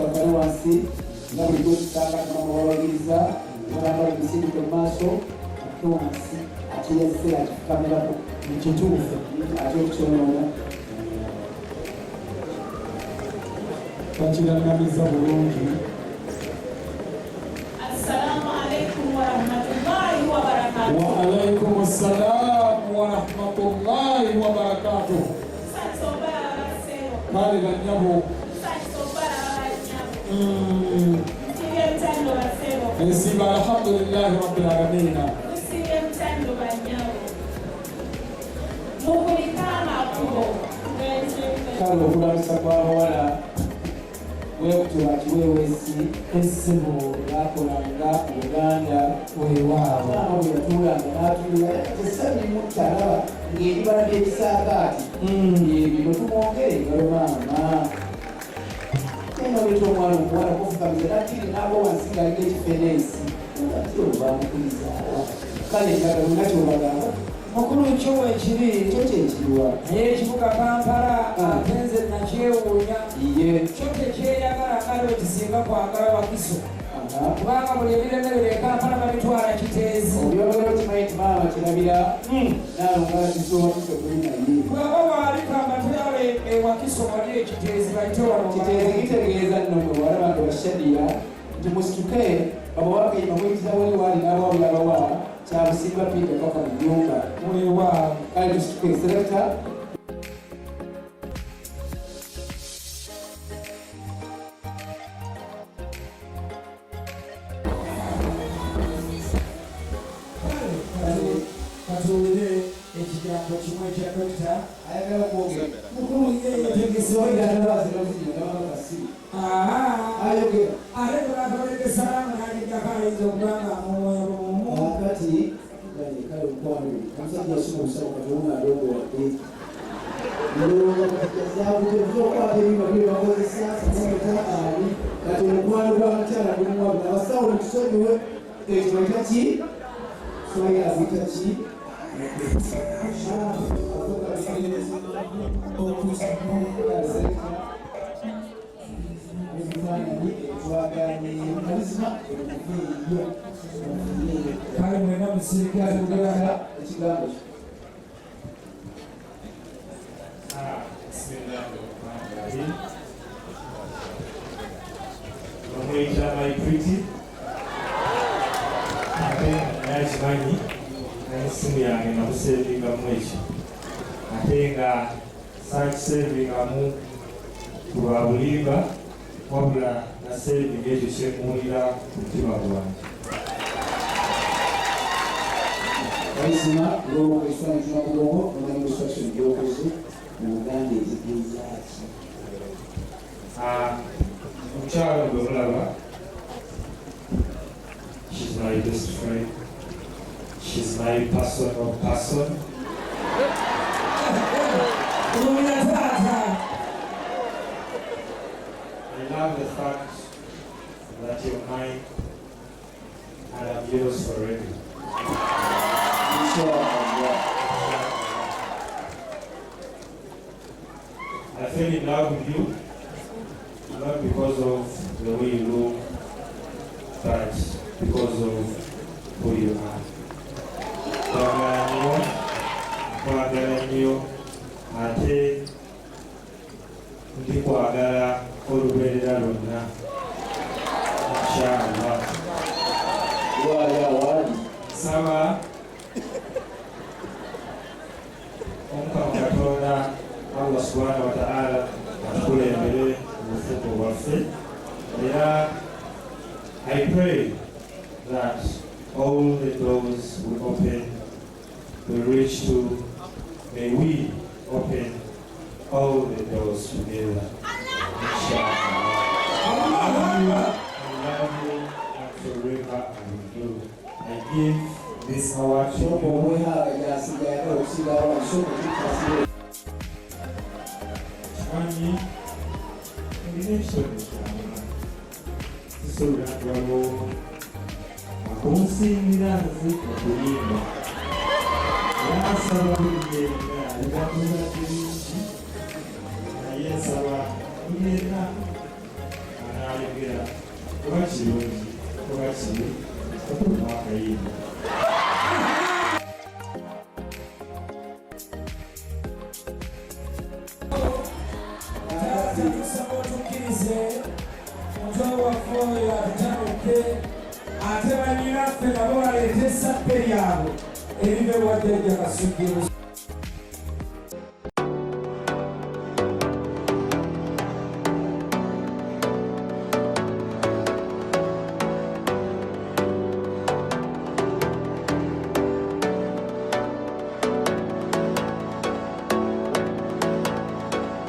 twakale wansi nga bulijjo tusanga namawalagiriza olambala emisindiko mumaaso ate wansi ate yazze akikamirako mukituufu ate okukyonona bakirangamiza bulungi. Assalamu alaikum warahmatullahi wabarakatuh. Wa alaikum assalam warahmatullahi wabarakatuh. Kale banyabo ensiba alhamdulillahi rabbil alamin. Kale okulamisa kw'abawala weewesi essimu lwakolanga Uganda weewaawo bwe yatuulanga n'atuula tesabimutalaba ng'ebibala by'ebisaakaati ebyo tumwongere engalo maama eno leeta omwana omuwala kufukamiza nattiri n'aba wansi ng'alina ekifenensi ati olubamukubizaawa kale endagalo nakyobagamba mukulu kyowa ekiri ekyo kyekiriwa naye ekibuga Kampala atenze nakyewuunya ye kyo tekyeyagala ngalo kisinga kwagala Wakiso kubanga buli ebiremerera e Kampala babitwala kiteezi obyogera okimanyi ti maama kirabira naalongala kisowakiso kuli naye bwaba waalikamba tuyaba Wakiso wali ekiteezi bayite kiteezi kitegeeza nno mwe walaba nga bashadiya nti musituke babawakayima mwekira wali wali n'abawuli abawa kyabusimbwa pika paka mu nyumba weewaawo kale tusituke selekta katuulire ekigambo kimwe ekya dokita ayagala kwogera mukulu yeyetegeseoidaaazirozinyonabakasiru ayogera ate tolatolegekesalamu nalijjako ayinza okubanga mumwoyo kati kale omukwano omusajja asoma obusawo katoona alongowadde ndowooza zabutezokwata ebintu byebakozesa sasameta ali kati omukwano gw'abakyala gulimuwabu abasawo netusonyiwe ekyo ekaki swali azitaki kale mwena musirikale muganda ekigambo omuyita maipriti ate nakimanyi n'esimu yange namusevingamu ekyo ate nga sakisevingamu lwa bulimba wabula nasevinga ekyo kyemuwulira ku mutima gwange. Kaisima roho Kristiano tunakuroho na instruction yokoze mu Uganda ezigezaaki. Omukyala gwe mulaba, she's my best friend. She's my personal person. I love the fact that you're mine and I'm yours forever. I fell in love with you, not because of the way you look, but because of who you are. Kwagala nnyo ate ndi kwagala olubeerera lwonna inshallah. Nsaba Omukama Katonda Allah subhanahu wa ta'ala atukulembere mu bufuko bwaffe era I pray that all the doors will open, will reach to, may we open all the doors together. Inshallah. I love you and forever I will do. I give this award to you. Kimanyi ngina ekisolo kyamu kisobola kubawo akunsingira nze okuyimba nasaba buliyenga alibatuza bingi naye nsaba buliyenna kuba kirungi kuba kiri omwaka yindi tusaba otukkirize mutwe waffe oyo atutanuke ate banyinaffe nabo baleete essappe lyabwe erive wadde ejja Kasujju.